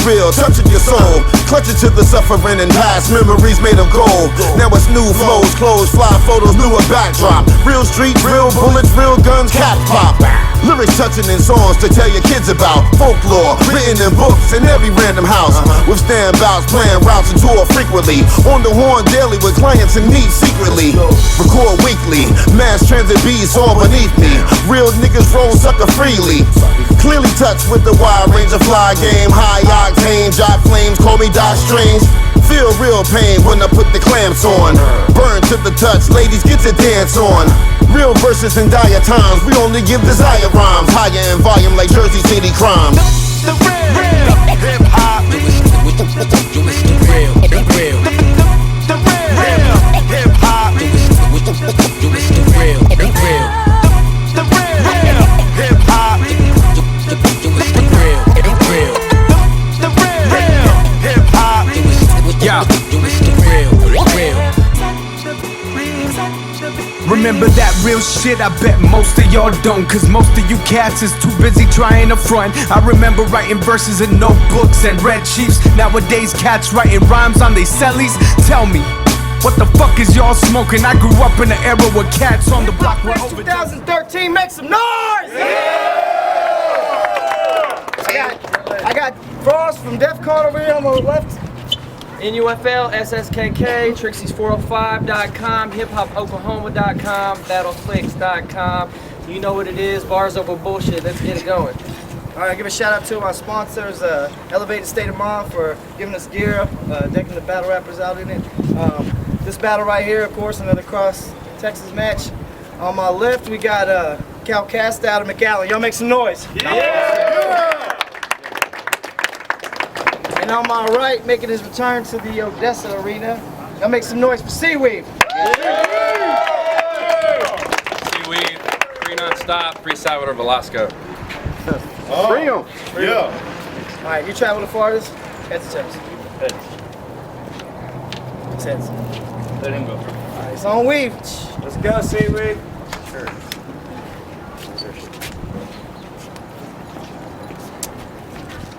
real, touching your soul. Clutching to the suffering and past memories made of gold. Now it's new flows, clothes, fly photos, newer backdrop. Real street, real bullets, real guns, cat pop. Lyrics touching in songs to tell your kids about. Folklore, written in books in every random house. With standbouts, playing routes and tour frequently. On the horn daily with clients and needs secretly. Record weekly, mass transit beats all beneath me. Real niggas roll sucker freely. Clearly touched with the wide range of fly game. High octane, jot flames, call me Doc Strange. Feel real pain when I put the clamps on. Burn to the touch, ladies get to dance on. Real verses in dire times, we only give desire rhymes. Higher in volume like Jersey City crime. The real hip-hop. The real hip-hop. The real hip-hop. Remember that real shit? I bet most of y'all don't, cause most of you cats is too busy trying to front. I remember writing verses in notebooks and red chiefs. Nowadays cats writing rhymes on they cellies. Tell me, what the fuck is y'all smoking? I grew up in an era where cats on the block were over. 2013, make some noise! I got Frost from Def Con over here on the left. NUFL, SSKK, Trixie's405.com, HipHopOklahoma.com, BattleClicks.com. You know what it is, bars over bullshit. Let's get it going. All right, give a shout out to my sponsors, Elevated State of Mind, for giving us gear, decking the battle rappers out in it. This battle right here, of course, another cross Texas match. On my left, we got Casta out of Mcallen. Y'all make some noise. Yeah! And on my right, making his return to the Odessa arena, y'all make some noise for Cweave. Cweave, free non-stop, free Salvador Velasco. Free him. Yeah. All right, you travel the farthest? Heads or tails? Heads. It's heads. Let him go. All right, it's on Weave. Let's go, Cweave. Sure.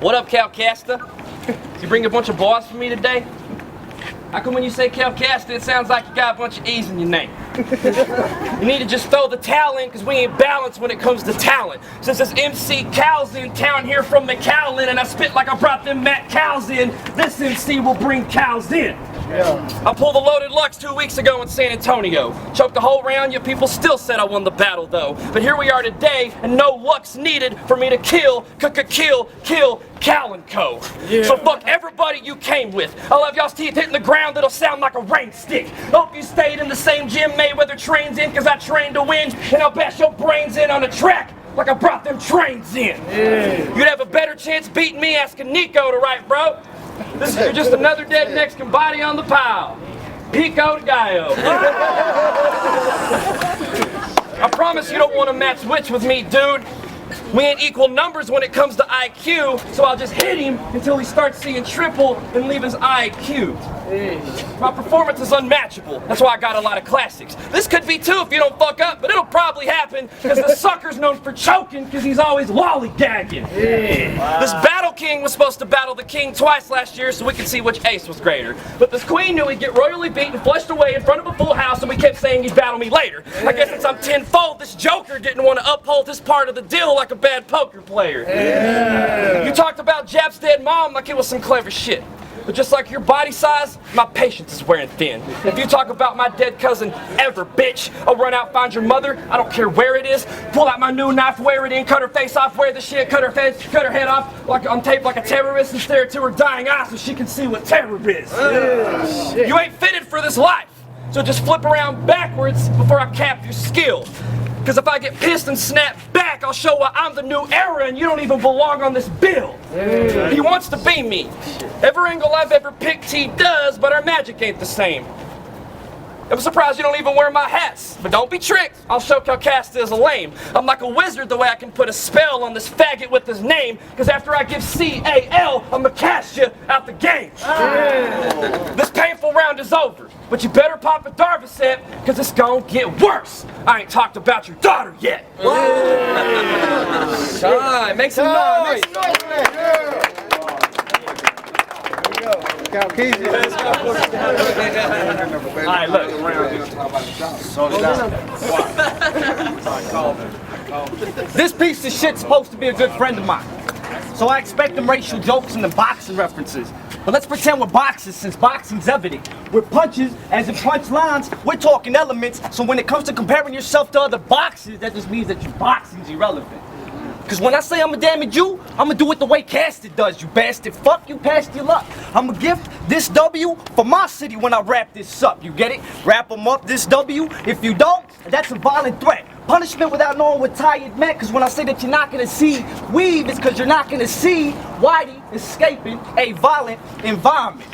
What up, Casta? You bring a bunch of bars for me today? How come when you say Casta, it sounds like you got a bunch of E's in your name? You need to just throw the towel in, because we ain't balanced when it comes to talent. Since this MC Cal's in town here from Mcallen, and I spit like I brought them Matt cows in, this MC will bring cows in. Yeah. I pulled the loaded Lux 2 weeks ago in San Antonio. Choked the whole round, yet people still said I won the battle though. But here we are today, and no Lux needed for me to kill Mcallen Co. Yeah. So fuck everybody you came with. I'll have y'all's teeth hitting the ground, it'll sound like a rain stick. Hope you stayed in the same gym Mayweather trains in, cause I trained to win, and I'll bash your brains in on the track like I brought them trains in. Yeah. You'd have a better chance beating me asking Nico to write, bro. This is just another dead Mexican body on the pile. Pico de Gallo. I promise you don't want to match wits with me, dude. We ain't equal numbers when it comes to IQ, so I'll just hit him until he starts seeing triple and leave his IQ. My performance is unmatchable. That's why I got a lot of classics. This could be too if you don't fuck up, but it'll probably happen because the sucker's known for choking because he's always lollygagging. Wow. This Battle King was supposed to battle the King twice last year so we could see which ace was greater. But this Queen knew he'd get royally beaten, flushed away in front of a full house, and we kept saying he'd battle me later. I guess since I'm tenfold, this Joker didn't want to uphold his part of the deal like a bad poker player. You talked about Jap's dead mom like it was some clever shit. But just like your body size, my patience is wearing thin. If you talk about my dead cousin ever, bitch, I'll run out, find your mother, I don't care where it is, pull out my new knife, wear it in, cut her face off, wear the shit, cut her head off like on tape like a terrorist, and stare into her dying eyes so she can see what terror is. You ain't fitted for this life, so just flip around backwards before I cap your skill. Because if I get pissed and snap back, I'll show why I'm the new era and you don't even belong on this bill. He wants to be me. Every angle I've ever picked, he does, but our magic ain't the same. I'm surprised you don't even wear my hats. But don't be tricked, I'll show Casta is a lame. I'm like a wizard the way I can put a spell on this faggot with his name. Because after I give C-A-L, I'ma cast you out the game. This painful round is over. But you better pop a Darvocet, because it's gonna get worse. I ain't talked about your daughter yet. Time, make some noise. Alright, look. This piece of shit's supposed to be a good friend of mine. So I expect them racial jokes and the boxing references. But let's pretend we're boxers since boxing's evident. We're punches, as in punch lines, we're talking elements. So when it comes to comparing yourself to other boxers, that just means that your boxing's irrelevant. Cause when I say I'ma damage you, I'ma do it the way Casta does, you bastard. Fuck you, past your luck. I'ma gift this W for my city when I wrap this up, you get it? Wrap them up, this W. If you don't, that's a violent threat. Punishment without knowing what tired meant, cause when I say that you're not gonna see weave, it's cause you're not gonna see Whitey escaping a violent environment.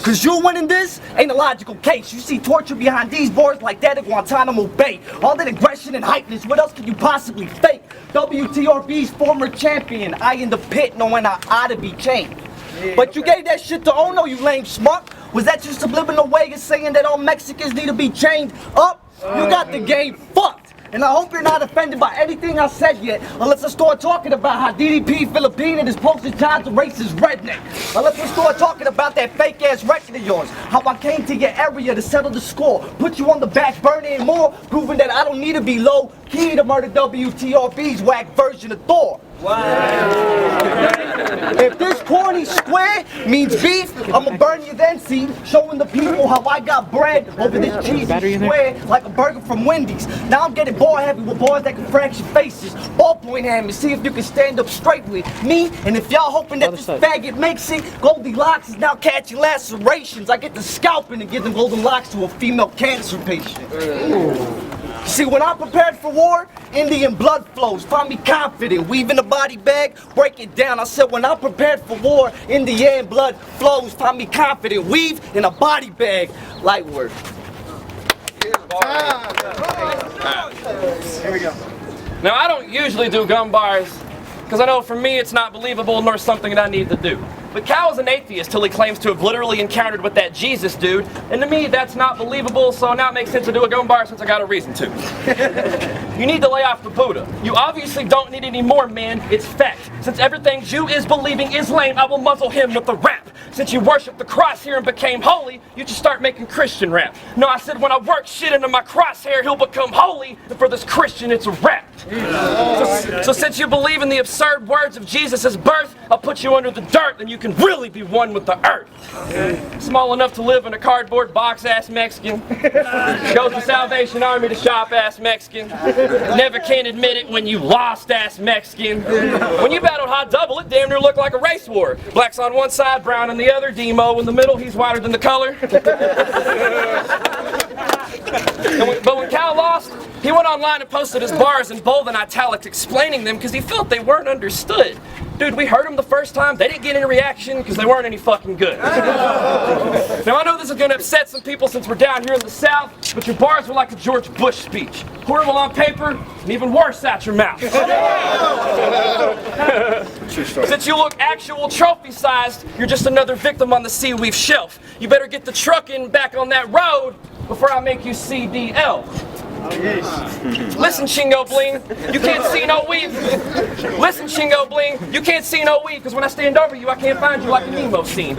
Cause you winning this ain't a logical case. You see torture behind these boards like that at Guantanamo Bay. All that aggression and hypeness, what else could you possibly fake? WTRB's former champion, I in the pit knowing I ought to be changed. But you gave that shit to Ono, you lame schmuck. Was that your subliminal way of saying that all Mexicans need to be chained up? You got the game fucked. And I hope you're not offended by anything I said yet, unless I start talking about how DDP Philippine is posting child to racist redneck. Unless I start talking about that fake ass record of yours, how I came to your area to settle the score, put you on the back burner and more, proving that I don't need to be low key to murder WTRB's whack version of Thor. If this corny square means beef, I'ma burn you then, see, showing the people how I got bread over this cheesy square like a burger from Wendy's. Now I'm getting ball heavy with boys that can fracture faces. Ballpoint at me, see if you can stand up straight with me. And if y'all hoping that this faggot makes it, Goldilocks is now catching lacerations. I get the scalping and give them golden locks to a female cancer patient. See, when I'm prepared for war, Indian blood flows. Find me confident, weaving a body bag, break it down. I said, when I'm prepared for war, Indian blood flows. Find me confident, weave in a body bag. Light work. Here we go. Now, I don't usually do gun bars, because I know for me it's not believable nor something that I need to do. But Cal is an atheist till he claims to have literally encountered with that Jesus dude, and to me that's not believable, so now it makes sense to do a gun bar since I got a reason to. You need to lay off the Buddha. You obviously don't need any more, man. It's fact. Since everything Jew is believing is lame, I will muzzle him with the rap. Since you worship the crosshair and became holy, you should start making Christian rap. No, I said when I work shit into my crosshair, he'll become holy, and for this Christian, it's a rap. So since you believe in the absurd words of Jesus' birth, I'll put you under the dirt, then you can really be one with the earth. Small enough to live in a cardboard box, ass Mexican. Goes to Salvation Army to shop, ass Mexican. Never can admit it when you lost, ass Mexican. When you battled hot double, it damn near looked like a race war. Black's on one side, brown on the other, Demo in the middle, he's whiter than the color. But when Cal lost, he went online and posted his bars in bold and italics explaining them because he felt they weren't understood. Dude, we heard them the first time, they didn't get any reaction because they weren't any fucking good. Now I know this is going to upset some people since we're down here in the South, but your bars were like a George Bush speech. Horrible on paper, and even worse out your mouth. Since you look actual trophy-sized, you're just another victim on the Cweave shelf. You better get the trucking back on that road before I make you CDL. Listen, Shingo Bling, you can't see no weave. Listen, Shingo Bling, you can't see no weave, because when I stand over you, I can't find you like a Nemo scene.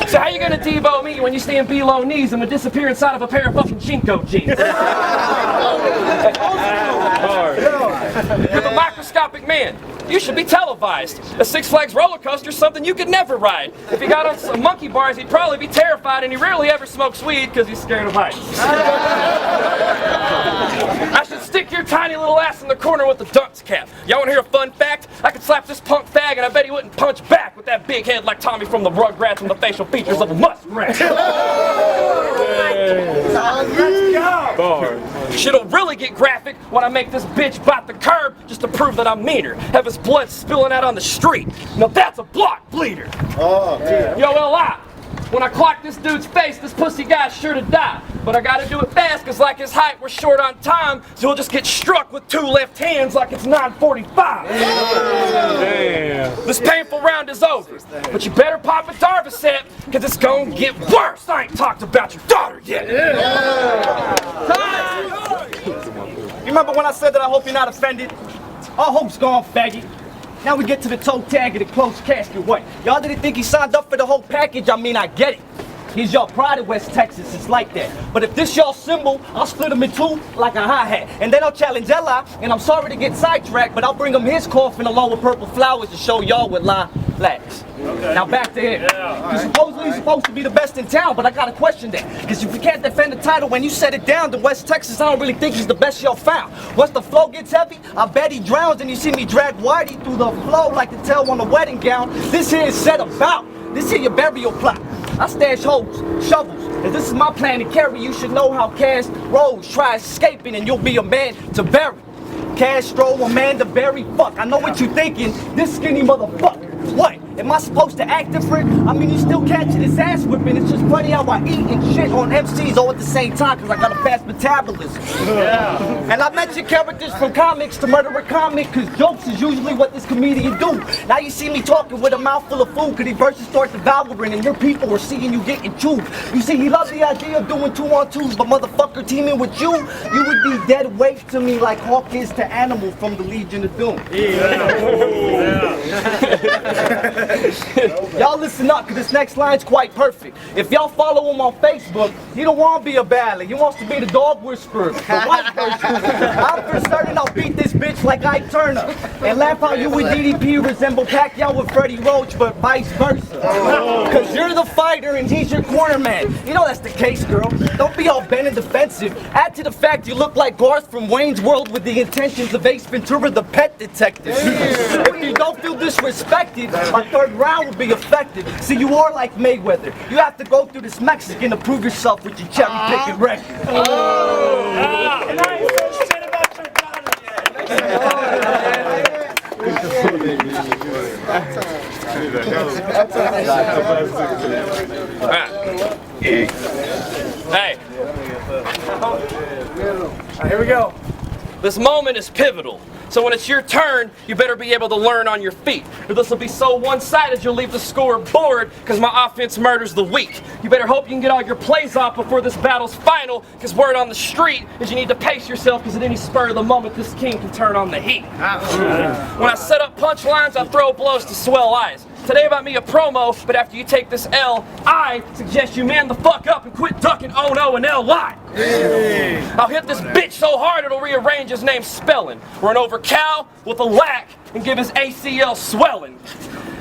So how you gonna Devo me when you stand below knees and disappear inside of a pair of fucking Jinko jeans? You're the microscopic man. You should be televised. A Six Flags roller coaster is something you could never ride. If he got on some monkey bars, he'd probably be terrified, and he rarely ever smokes weed because he's scared of heights. I should stick your tiny little ass in the corner with the dunce cap. Y'all wanna hear a fun fact? I could slap this punk fag and I bet he wouldn't punch back with that big head like Tommy from the Rugrats and the facial features of a muskrat. Shit'll really get graphic when I make this bitch bite the curb just to prove that I'm meaner. Have his blood spilling out on the street. Now that's a block bleeder. Yo, L.I. When I clock this dude's face, this pussy guy's sure to die. But I gotta do it fast, cause like his height, we're short on time. So he'll just get struck with two left hands like it's 9:45. Damn. This painful round is over. But you better pop a Darvocet, cause it's gonna get worse. I ain't talked about your daughter yet. You remember when I said that I hope you're not offended? All hope's gone, faggot. now we get to the toe tag and the closed casket. What? Y'all didn't think he signed up for the whole package? I mean, I get it. He's y'all pride of West Texas, it's like that. But if this y'all symbol, I'll split him in two like a hi-hat. And then I'll challenge Ella, and I'm sorry to get sidetracked, but I'll bring him his coffin along with purple flowers to show y'all what lie lacks. Okay. Now back to him. Because supposedly he's supposed to be the best in town, but I got to question that. Because if you can't defend the title when you set it down to West Texas, I don't really think he's the best y'all found. Once the flow gets heavy, I bet he drowns, and you see me drag Whitey through the flow like the tail on a wedding gown. This here is set about. This here your burial plot. I stash hoes, shovels. If this is my plan to carry, you should know how Cash rolls. Try escaping and you'll be a man to bury. Castro, a man to bury. Fuck, I know what you thinking. This skinny motherfucker. What? Am I supposed to act different? I mean, you still catching his ass whipping. It's just funny how I eat and shit on MCs all at the same time because I got a fast metabolism. Yeah. And I mention characters from comics to murder a comic because jokes is usually what this comedian do. Now you see me talking with a mouthful of food because these verses start devouring and your people are seeing you getting chewed. You see, he loves the idea of doing 2-on-2s, but motherfucker, teaming with you would be dead weight to me like Hawk is to Animal from the Legion of Doom. Y'all listen up, cause this next line's quite perfect. If y'all follow him on Facebook, he don't want to be a battler. He wants to be the dog whisperer, the white version. I'm for certain I'll beat this bitch like Ike Turner. And laugh how you with DDP resemble Pacquiao with Freddie Roach, but vice versa. Cause you're the fighter and he's your corner man. You know that's the case, girl. Don't be all bent and defensive. Add to the fact you look like Garth from Wayne's World with the intentions of Ace Ventura, the pet detective. If you don't feel disrespected, my third round will be effective. See, you are like Mayweather. You have to go through this Mexican to prove yourself with your cherry-picking record. And I ain't said shit about your daughter Hey. Here we go. This moment is pivotal. So when it's your turn, you better be able to learn on your feet. Or this will be so one-sided you'll leave the score bored because my offense murders the weak. You better hope you can get all your plays off before this battle's final because word on the street is you need to pace yourself because at any spur of the moment this king can turn on the heat. When I set up punchlines, I throw blows to swell eyes. Today about me a promo, but after you take this L, I suggest you man the fuck up and quit ducking O-No and L-Y. I'll hit this bitch so hard it'll rearrange his name spelling. Run over Cal with a lack and give his ACL swelling.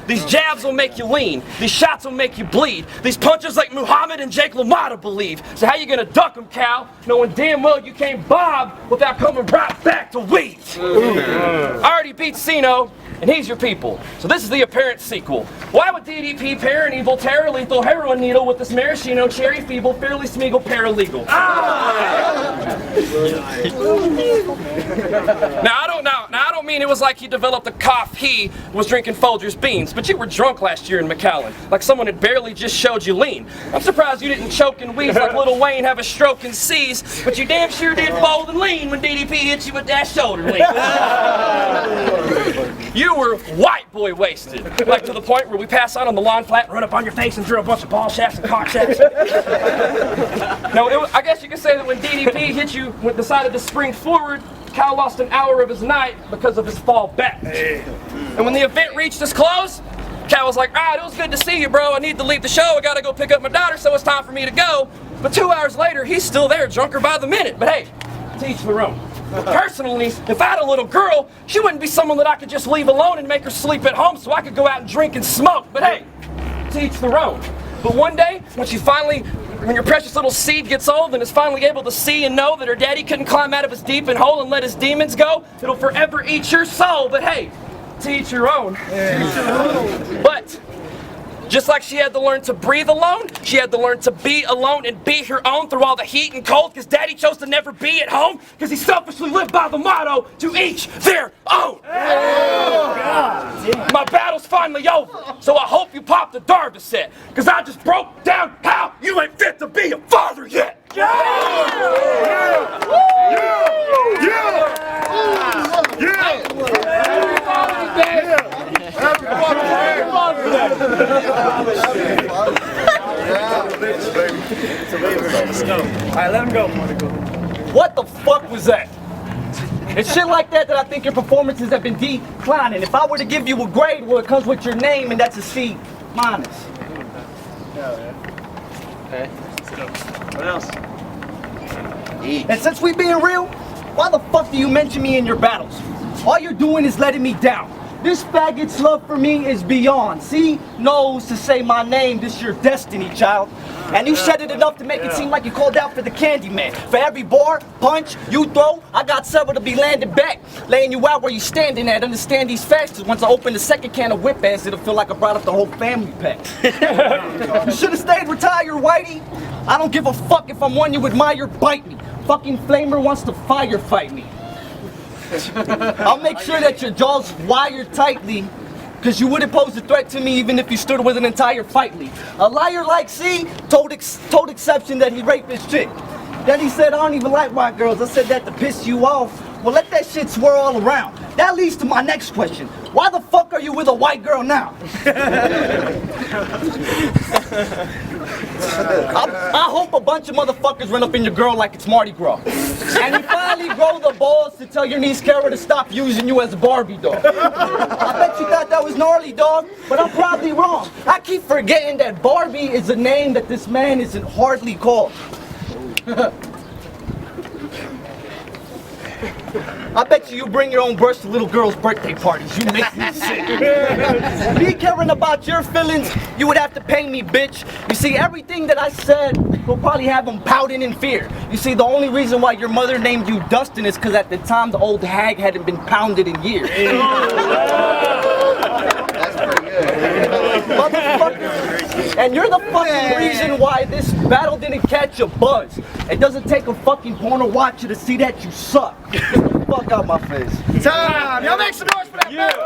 These jabs will make you lean. These shots will make you bleed. These punches like Muhammad and Jake LaMotta believe. So how you gonna duck them, Cal? Knowing damn well you can't bob without coming right back to weed. I already beat Sino, and he's your people. So this is the apparent sequel. Why would DDP pair an evil terror lethal heroin needle with this maraschino cherry feeble fairly smeagol paralegal? Now I don't mean it was like he developed a cough he was drinking Folgers beans, but you were drunk last year in Mcallen, like someone had barely just showed you lean. I'm surprised you didn't choke and wheeze like Lil Wayne have a stroke and seize, but you damn sure did fold and lean when DDP hit you with that shoulder lean. You were white boy wasted, like to the point where we pass out on the lawn flat, run up on your face and drill a bunch of ball shafts and cock shafts. Now, I guess you could say that when DDP hit you, decided to spring forward, Cal lost an hour of his night because of his fall back. And when the event reached its close, Cal was like, all right, it was good to see you, bro. I need to leave the show. I gotta go pick up my daughter, so it's time for me to go. But 2 hours later, he's still there, drunker by the minute. But hey, to each their own. Personally, if I had a little girl, she wouldn't be someone that I could just leave alone and make her sleep at home so I could go out and drink and smoke. But hey, to each their own. But one day, when your precious little seed gets old and is finally able to see and know that her daddy couldn't climb out of his deep and hole and let his demons go, it'll forever eat your soul. But hey, to each your own. But just like she had to learn to breathe alone, she had to learn to be alone and be her own through all the heat and cold, because daddy chose to never be at home, because he selfishly lived by the motto, to each their own. My battle's finally over, so I hope you pop the Darvis set, because I just broke down how you ain't fit to be a father yet. Alright, let him go. What the fuck was that? It's shit like that I think your performances have been declining. If I were to give you a grade, well, it comes with your name, and that's a C-. Okay. What else? And since we being real, why the fuck do you mention me in your battles? All you're doing is letting me down. This faggot's love for me is beyond. See, knows to say my name, this your destiny, child. And you said it enough to make it seem like you called out for the candy man. For every bar, punch, you throw, I got several to be landed back. Laying you out where you standing at. Understand these facts, 'cause once I open the second can of whip ass, it'll feel like I brought up the whole family pack. You should've stayed retired, Whitey. I don't give a fuck if I'm one you admire, bite me. Fucking flamer wants to firefight me. I'll make sure that your jaw's wired tightly, cause you wouldn't pose a threat to me even if you stood with an entire fight league. A liar like C told exception that he raped his chick. Then he said, I don't even like white girls. I said that to piss you off. Well, let that shit swirl all around. That leads to my next question. Why the fuck are you with a white girl now? I hope a bunch of motherfuckers run up in your girl like it's Mardi Gras. And you finally grow the balls to tell your niece Kara to stop using you as a Barbie doll. I bet you thought that was gnarly, dog, but I'm probably wrong. I keep forgetting that Barbie is a name that this man isn't hardly called. I bet you bring your own brush to little girls' birthday parties. You make me sick. Me caring about your feelings, you would have to pay me, bitch. You see, everything that I said will probably have them pouting in fear. You see, the only reason why your mother named you Dustin is because at the time the old hag hadn't been pounded in years. That's pretty good. Motherfucker. And you're the fucking reason why this battle didn't catch a buzz. It doesn't take a fucking porno watcher to see that you suck. Get the fuck out my face. Time! Y'all make some noise for that battle!